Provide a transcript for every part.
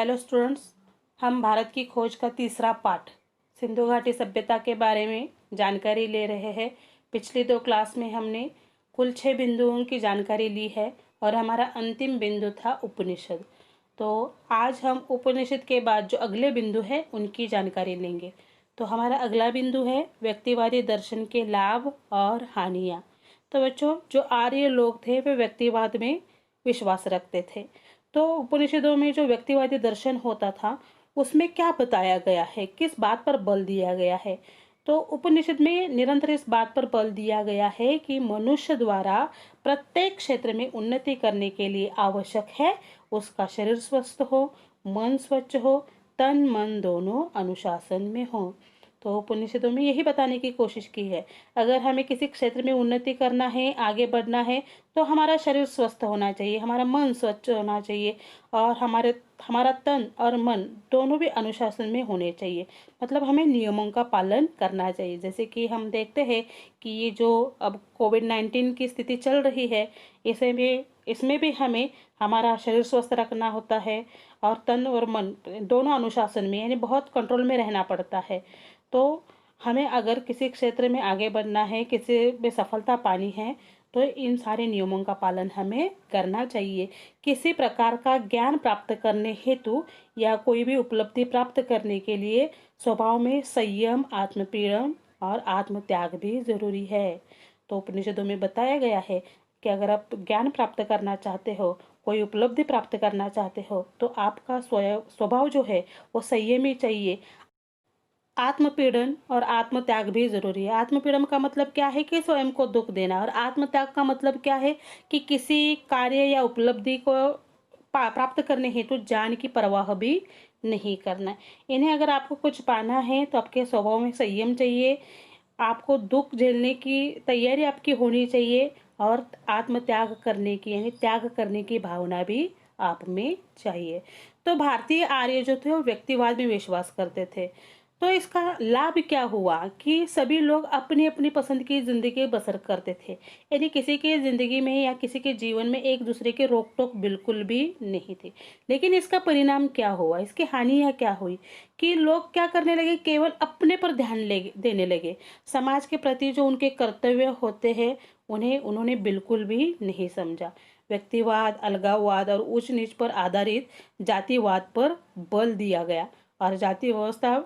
Hello students, हम भारत की खोज का तीसरा पाठ सिंधु घाटी सभ्यता के बारे में जानकारी ले रहे हैं। पिछली दो क्लास में हमने कुल 6 बिंदुओं की जानकारी ली है और हमारा अंतिम बिंदु था उपनिषद। तो आज हम उपनिषद के बाद जो अगले बिंदु है उनकी जानकारी लेंगे। तो हमारा अगला बिंदु है व्यक्तिवादी दर्शन के लाभ और हानियाँ। तो बच्चों, जो आर्य लोग थे वे व्यक्तिवाद में विश्वास रखते थे। तो उपनिषदों में जो व्यक्तिवादी दर्शन होता था उसमें क्या बताया गया है, किस बात पर बल दिया गया है। तो उपनिषद में निरंतर इस बात पर बल दिया गया है कि मनुष्य द्वारा प्रत्येक क्षेत्र में उन्नति करने के लिए आवश्यक है उसका शरीर स्वस्थ हो, मन स्वच्छ हो, तन मन दोनों अनुशासन में हो। तो उपनिषदों में यही बताने की कोशिश की है, अगर हमें किसी क्षेत्र में उन्नति करना है, आगे बढ़ना है, तो हमारा शरीर स्वस्थ होना चाहिए, हमारा मन स्वच्छ होना चाहिए और हमारा तन और मन दोनों भी अनुशासन में होने चाहिए। मतलब हमें नियमों का पालन करना चाहिए। जैसे कि हम देखते हैं कि ये जो अब कोविड-19 की स्थिति चल रही है, इसमें भी हमें हमारा शरीर स्वस्थ रखना होता है और तन और मन दोनों अनुशासन में, यानी बहुत कंट्रोल में रहना पड़ता है। तो हमें अगर किसी क्षेत्र में आगे बढ़ना है, किसी में सफलता पानी है, तो इन सारे नियमों का पालन हमें करना चाहिए। किसी प्रकार का ज्ञान प्राप्त करने हेतु या कोई भी उपलब्धि प्राप्त करने के लिए स्वभाव में संयम, आत्मपीड़न और आत्मत्याग भी जरूरी है। तो उपनिषदों में बताया गया है कि अगर आप ज्ञान प्राप्त करना चाहते हो, कोई उपलब्धि प्राप्त करना चाहते हो, तो आपका स्वभाव जो है वो संयमी चाहिए। आत्मपीड़न और आत्मत्याग भी जरूरी है। आत्मपीड़न का मतलब क्या है कि स्वयं को दुख देना, और आत्मत्याग का मतलब क्या है कि किसी कार्य या उपलब्धि को प्राप्त करने हेतु जान की परवाह भी नहीं करना। इन्हें अगर आपको कुछ पाना है तो आपके स्वभाव में संयम चाहिए, आपको दुख झेलने की तैयारी आपकी होनी चाहिए और आत्मत्याग करने की, यानी त्याग करने की भावना भी आप में चाहिए। तो भारतीय आर्य जो थे वो व्यक्तिवाद में विश्वास करते थे। तो इसका लाभ क्या हुआ कि सभी लोग अपनी अपनी पसंद की जिंदगी बसर करते थे, यानी किसी के जिंदगी में या किसी के जीवन में एक दूसरे के रोक टोक बिल्कुल भी नहीं थी। लेकिन इसका परिणाम क्या हुआ, इसकी हानियां क्या हुई कि लोग क्या करने लगे, केवल अपने पर ध्यान देने लगे। समाज के प्रति जो उनके कर्तव्य होते हैं उन्हें उन्होंने बिल्कुल भी नहीं समझा। व्यक्तिवाद, अलगाववाद और ऊंच नीच पर आधारित जातिवाद पर बल दिया गया और जाति व्यवस्था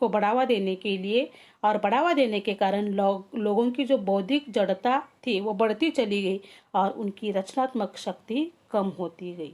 को बढ़ावा देने के लिए और बढ़ावा देने के कारण लोगों की जो बौद्धिक जड़ता थी वो बढ़ती चली गई और उनकी रचनात्मक शक्ति कम होती गई।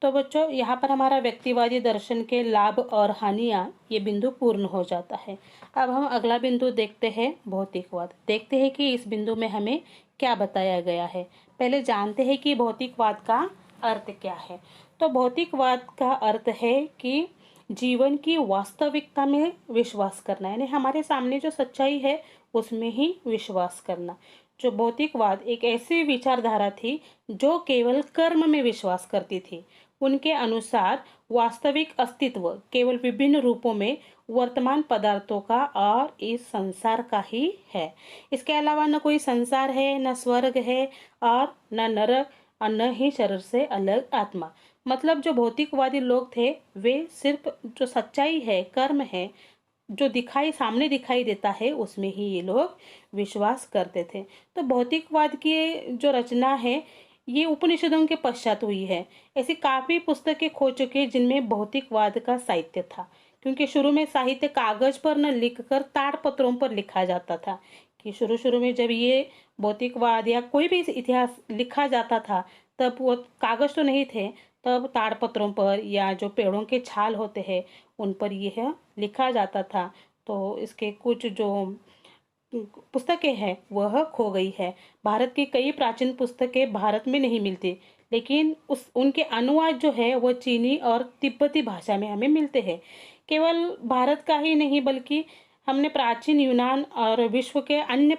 तो बच्चों, यहाँ पर हमारा व्यक्तिवादी दर्शन के लाभ और हानियाँ ये बिंदु पूर्ण हो जाता है। अब हम अगला बिंदु देखते हैं, भौतिकवाद। देखते हैं कि इस बिंदु में हमें क्या बताया गया है। पहले जानते हैं कि भौतिकवाद का अर्थ क्या है। तो भौतिकवाद का अर्थ है कि जीवन की वास्तविकता में विश्वास करना, यानी हमारे सामने जो सच्चाई है उसमें ही विश्वास करना। जो भौतिकवाद एक ऐसी विचारधारा थी जो केवल कर्म में विश्वास करती थी। उनके अनुसार वास्तविक अस्तित्व केवल विभिन्न रूपों में वर्तमान पदार्थों का और इस संसार का ही है। इसके अलावा न कोई संसार है, न स्वर्ग है और न नरक और न ही शरीर से अलग आत्मा। मतलब जो भौतिकवादी लोग थे वे सिर्फ जो सच्चाई है, कर्म है, जो सामने दिखाई देता है उसमें ही ये लोग विश्वास करते थे। तो भौतिकवाद की जो रचना है ये उपनिषदों के पश्चात हुई है। ऐसी काफी पुस्तकें खो चुकी हैं जिनमें भौतिकवाद का साहित्य था, क्योंकि शुरू में साहित्य कागज पर न लिखकर ताड़पत्रों पर लिखा जाता था। कि शुरू शुरू में जब ये भौतिकवाद या कोई भी इतिहास लिखा जाता था तब वो कागज तो नहीं थे, तब ताड़पत्रों पर या जो पेड़ों के छाल होते हैं उन पर यह लिखा जाता था। तो इसके कुछ जो पुस्तकें हैं वह खो गई है। भारत की कई प्राचीन पुस्तकें भारत में नहीं मिलती, लेकिन उनके अनुवाद जो है वह चीनी और तिब्बती भाषा में हमें मिलते हैं। केवल भारत का ही नहीं बल्कि हमने प्राचीन यूनान और विश्व के अन्य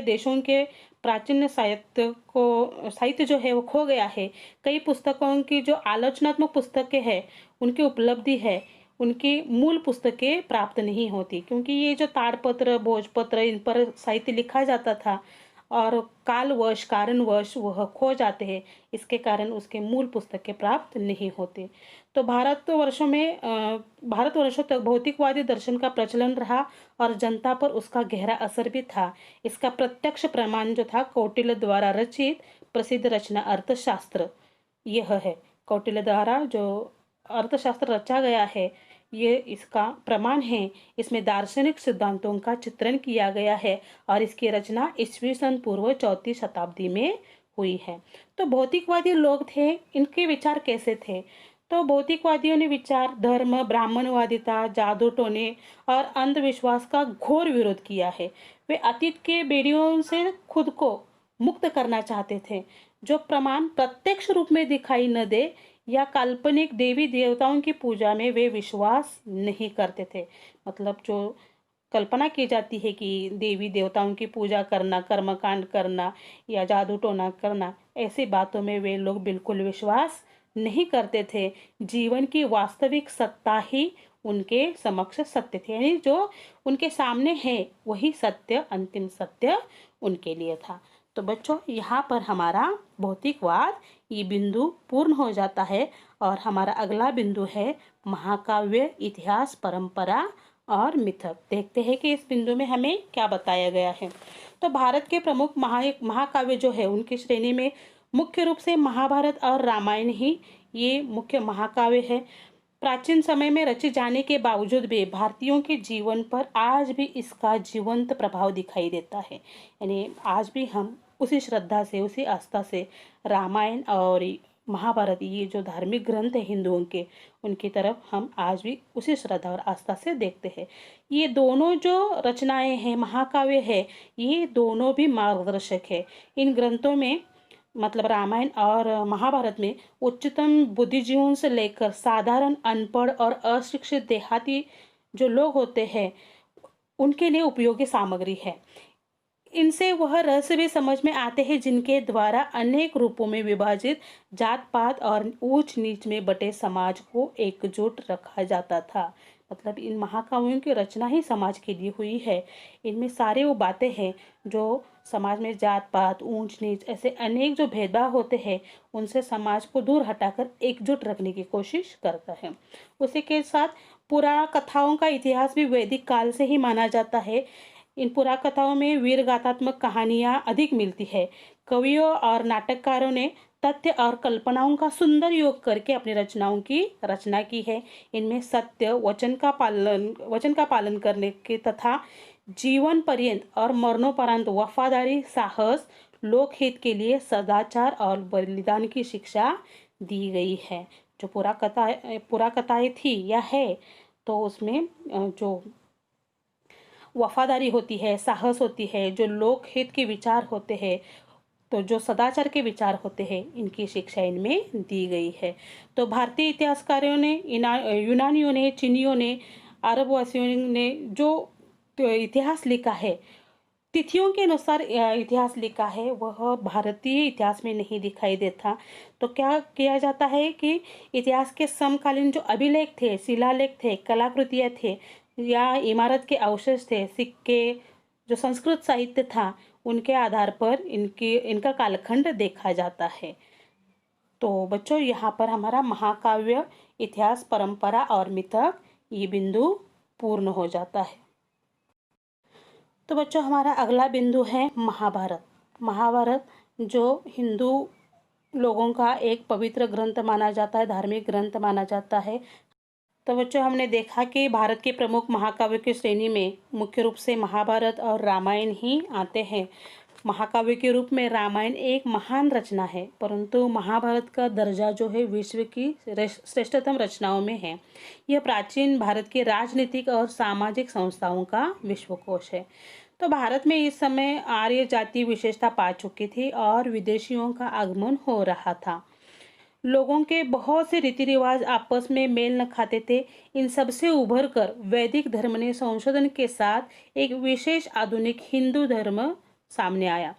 देशों के प्राचीन साहित्य जो है वो खो गया है। कई पुस्तकों की जो आलोचनात्मक पुस्तकें हैं उनकी उपलब्धि है, उनकी मूल पुस्तकें प्राप्त नहीं होती, क्योंकि ये जो ताड़पत्र, भोजपत्र, इन पर साहित्य लिखा जाता था और कारणवश वह खो जाते हैं, इसके कारण उसके मूल पुस्तकें प्राप्त नहीं होते। तो भारतवर्षों तक भौतिकवादी दर्शन का प्रचलन रहा और जनता पर उसका गहरा असर भी था। इसका प्रत्यक्ष प्रमाण जो था कौटिल्य द्वारा रचित प्रसिद्ध रचना अर्थशास्त्र यह है। कौटिल्य द्वारा जो अर्थशास्त्र रचा गया है ये इसका प्रमाण है। इसमें दार्शनिक सिद्धांतों का चित्रण किया गया है और इसकी रचना ईस्वी सन पूर्व 4वीं शताब्दी में हुई है। तो भौतिकवादी लोग थे, इनके विचार कैसे थे? तो भौतिकवादियों ने विचार धर्म, ब्राह्मणवादिता, जादू टोने और अंधविश्वास का घोर विरोध किया है। वे अतीत के बेड़ियों से खुद को मुक्त करना चाहते थे। जो प्रमाण प्रत्यक्ष रूप में दिखाई न दे या काल्पनिक देवी देवताओं की पूजा में वे विश्वास नहीं करते थे। मतलब जो कल्पना की जाती है कि देवी देवताओं की पूजा करना, कर्मकांड करना या जादू टोना करना, ऐसी बातों में वे लोग बिल्कुल विश्वास नहीं करते थे। जीवन की वास्तविक सत्ता ही उनके समक्ष सत्य थे, यानी जो उनके सामने है वही सत्य, अंतिम सत्य उनके लिए था। तो बच्चों यहाँ पर हमारा भौतिकवाद ये बिंदु पूर्ण हो जाता है और हमारा अगला बिंदु है महाकाव्य, इतिहास, परंपरा और मिथक। देखते हैं कि इस बिंदु में हमें क्या बताया गया है। तो भारत के प्रमुख महाकाव्य जो है उनकी श्रेणी में मुख्य रूप से महाभारत और रामायण ही ये मुख्य महाकाव्य है। प्राचीन समय में रचे जाने के बावजूद भी भारतीयों के जीवन पर आज भी इसका जीवंत प्रभाव दिखाई देता है। यानी आज भी हम उसी श्रद्धा से, उसी आस्था से रामायण और महाभारत, ये जो धार्मिक ग्रंथ है हिंदुओं के, उनकी तरफ हम आज भी उसी श्रद्धा और आस्था से देखते हैं। ये दोनों जो रचनाएं हैं, महाकाव्य है, ये दोनों भी मार्गदर्शक है। इन ग्रंथों में मतलब रामायण और महाभारत में उच्चतम बुद्धिजीवियों से लेकर साधारण अनपढ़ और अशिक्षित देहाती जो लोग होते हैं उनके लिए उपयोगी सामग्री है। इनसे वह रहस्य भी समझ में आते हैं जिनके द्वारा अनेक रूपों में विभाजित जात पात और ऊंच नीच में बटे समाज को एकजुट रखा जाता था। मतलब इन महाकाव्यों की रचना ही समाज के लिए हुई है। इनमें सारे वो बातें हैं जो समाज में जात पात, ऊंच नीच, ऐसे अनेक जो भेदभाव होते हैं उनसे समाज को दूर हटाकर एकजुट रखने की कोशिश करता है। उसी के साथ पुराण कथाओं का इतिहास भी वैदिक काल से ही माना जाता है। इन पुराण कथाओं में वीर गाथात्मक कहानियाँ अधिक मिलती है। कवियों और नाटककारों ने तथ्य और कल्पनाओं का सुंदर योग करके अपनी रचनाओं की रचना की है। इनमें सत्य, वचन का पालन करने के तथा जीवन पर्यंत और मरणोपरांत वफादारी, साहस, लोकहित के लिए सदाचार और बलिदान की शिक्षा दी गई है। जो पुरा कथाएं थी या है, तो उसमें जो वफादारी होती है, साहस होती है, जो लोकहित के विचार होते हैं, तो जो सदाचार के विचार होते हैं, इनकी शिक्षा इनमें दी गई है। तो भारतीय इतिहासकारों ने, यूनानियों ने, चीनियों ने, अरबवासियों ने जो इतिहास लिखा है, तिथियों के अनुसार इतिहास लिखा है, वह भारतीय इतिहास में नहीं दिखाई देता। तो क्या किया जाता है कि इतिहास के समकालीन जो अभिलेख थे, शिलालेख थे, कलाकृतियाँ थे या इमारत के अवशेष थे, सिक्के, जो संस्कृत साहित्य था, उनके आधार पर इनका कालखंड देखा जाता है। तो बच्चों यहाँ पर हमारा महाकाव्य, इतिहास, परंपरा और मिथक ये बिंदु पूर्ण हो जाता है। तो बच्चों हमारा अगला बिंदु है महाभारत। महाभारत जो हिंदू लोगों का एक पवित्र ग्रंथ माना जाता है, धार्मिक ग्रंथ माना जाता है। तो बच्चों हमने देखा कि भारत के प्रमुख महाकाव्य की श्रेणी में मुख्य रूप से महाभारत और रामायण ही आते हैं। महाकाव्य के रूप में रामायण एक महान रचना है, परंतु महाभारत का दर्जा जो है विश्व की श्रेष्ठतम रचनाओं में है। यह प्राचीन भारत के राजनीतिक और सामाजिक संस्थाओं का विश्वकोश है। तो भारत में इस समय आर्य जाति विशेषता पा चुकी थी और विदेशियों का आगमन हो रहा था। लोगों के बहुत से रीति रिवाज आपस में मेल न खाते थे। इन सब से उभर कर वैदिक धर्म ने संशोधन के साथ एक विशेष आधुनिक हिंदू धर्म सामने आया,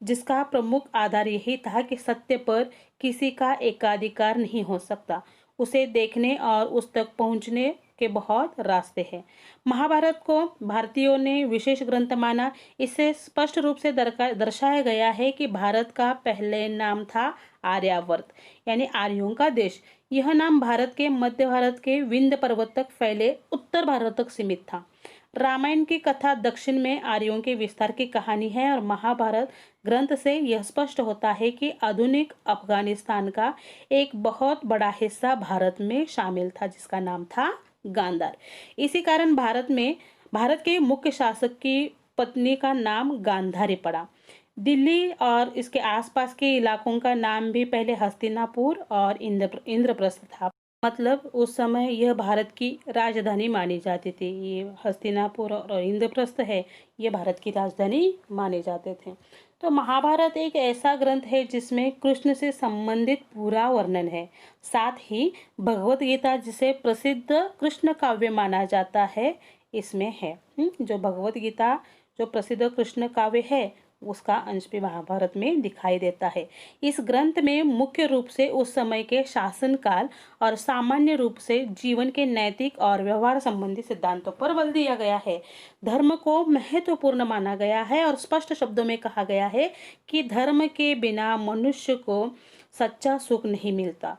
जिसका प्रमुख आधार यही था कि सत्य पर किसी का एकाधिकार नहीं हो सकता। उसे देखने और उस तक पहुंचने के बहुत रास्ते हैं। महाभारत को भारतीयों ने विशेष ग्रंथ माना। इससे स्पष्ट रूप से दर्शाया गया है कि भारत का पहले नाम था आर्यावर्त, यानी आर्यों का देश। यह नाम भारत के मध्य भारत के विंध्य पर्वत तक फैले उत्तर भारत तक सीमित था। रामायण की कथा दक्षिण में आर्यों के विस्तार की कहानी है, और महाभारत ग्रंथ से यह स्पष्ट होता है कि आधुनिक अफगानिस्तान का एक बहुत बड़ा हिस्सा भारत में शामिल था, जिसका नाम था गांधार। इसी कारण भारत के मुख्य शासक की पत्नी का नाम गांधारी पड़ा। दिल्ली और इसके आसपास के इलाकों का नाम भी पहले हस्तिनापुर और इंद्रप्रस्थ था। मतलब उस समय यह भारत की राजधानी मानी जाती थी। ये हस्तिनापुर और इंद्रप्रस्थ है, ये भारत की राजधानी माने जाते थे। तो महाभारत एक ऐसा ग्रंथ है जिसमें कृष्ण से संबंधित पूरा वर्णन है। साथ ही भगवत गीता, जिसे प्रसिद्ध कृष्ण काव्य माना जाता है, इसमें है। जो भगवत गीता जो प्रसिद्ध कृष्ण काव्य है, उसका अंश भी महाभारत में दिखाई देता है। इस ग्रंथ में मुख्य रूप से उस समय के शासन काल और सामान्य रूप से जीवन के नैतिक और व्यवहार संबंधी सिद्धांतों पर बल दिया गया है। धर्म को महत्वपूर्ण माना गया है और स्पष्ट शब्दों में कहा गया है कि धर्म के बिना मनुष्य को सच्चा सुख नहीं मिलता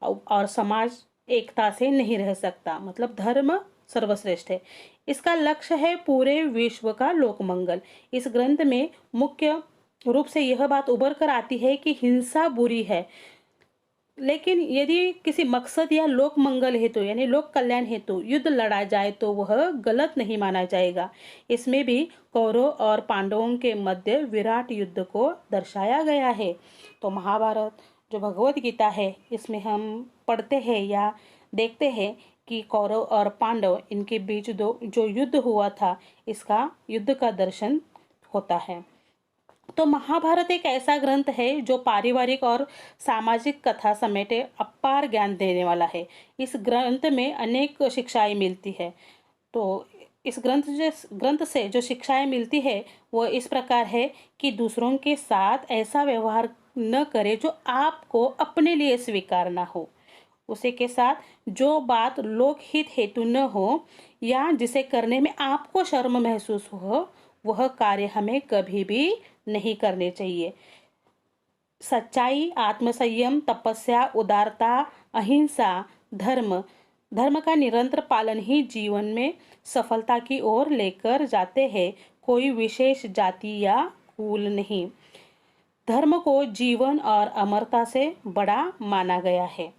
और समाज एकता से नहीं रह सकता। मतलब धर्म सर्वश्रेष्ठ है। इसका लक्ष्य है पूरे विश्व का लोक मंगल। इस ग्रंथ में मुख्य रूप से यह बात उभर कर आती है कि हिंसा बुरी है, लेकिन यदि किसी मकसद या लोक मंगल हेतु यानी लोक कल्याण हेतु युद्ध लड़ा जाए तो वह गलत नहीं माना जाएगा। इसमें भी कौरव और पांडवों के मध्य विराट युद्ध को दर्शाया गया है। तो महाभारत जो भगवत गीता है, इसमें हम पढ़ते हैं या देखते हैं कि कौरव और पांडव इनके बीच जो युद्ध हुआ था, इसका युद्ध का दर्शन होता है। तो महाभारत एक ऐसा ग्रंथ है जो पारिवारिक और सामाजिक कथा समेटे अपार ज्ञान देने वाला है। इस ग्रंथ में अनेक शिक्षाएं मिलती है। तो इस ग्रंथ से जो शिक्षाएं मिलती है वो इस प्रकार है कि दूसरों के साथ ऐसा व्यवहार न करें जो आपको अपने लिए स्वीकार ना हो। उसी के साथ जो बात लोकहित हेतु न हो या जिसे करने में आपको शर्म महसूस हो, वह कार्य हमें कभी भी नहीं करने चाहिए। सच्चाई, आत्मसंयम, तपस्या, उदारता, अहिंसा, धर्म का निरंतर पालन ही जीवन में सफलता की ओर लेकर जाते हैं। कोई विशेष जाति या कुल नहीं। धर्म को जीवन और अमरता से बड़ा माना गया है।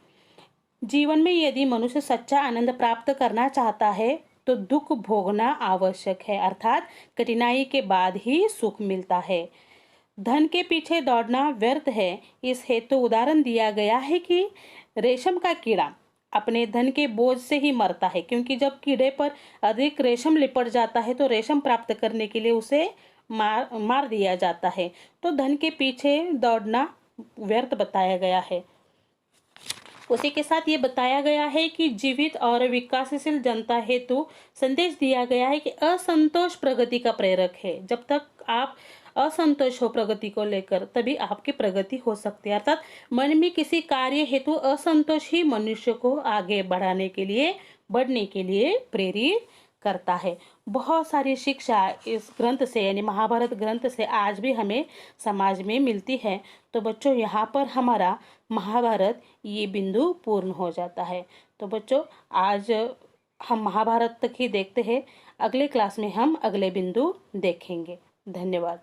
जीवन में यदि मनुष्य सच्चा आनंद प्राप्त करना चाहता है तो दुख भोगना आवश्यक है, अर्थात कठिनाई के बाद ही सुख मिलता है। धन के पीछे दौड़ना व्यर्थ है। इस हेतु उदाहरण दिया गया है कि रेशम का कीड़ा अपने धन के बोझ से ही मरता है, क्योंकि जब कीड़े पर अधिक रेशम लिपट जाता है तो रेशम प्राप्त करने के लिए उसे मार दिया जाता है। तो धन के पीछे दौड़ना व्यर्थ बताया गया है। उसी के साथ ये बताया गया है कि जीवित और विकासशील जनता हेतु संदेश दिया गया है कि असंतोष प्रगति का प्रेरक है। जब तक आप असंतोष हो प्रगति को लेकर, तभी आपकी प्रगति हो सकती है। अर्थात मन में किसी कार्य हेतु असंतोष ही मनुष्य को आगे बढ़ने के लिए प्रेरित करता है। बहुत सारी शिक्षा इस ग्रंथ से यानी महाभारत ग्रंथ से आज भी हमें समाज में मिलती है। तो बच्चों, यहाँ पर हमारा महाभारत ये बिंदु पूर्ण हो जाता है। तो बच्चों, आज हम महाभारत तक ही देखते हैं। अगले क्लास में हम अगले बिंदु देखेंगे। धन्यवाद।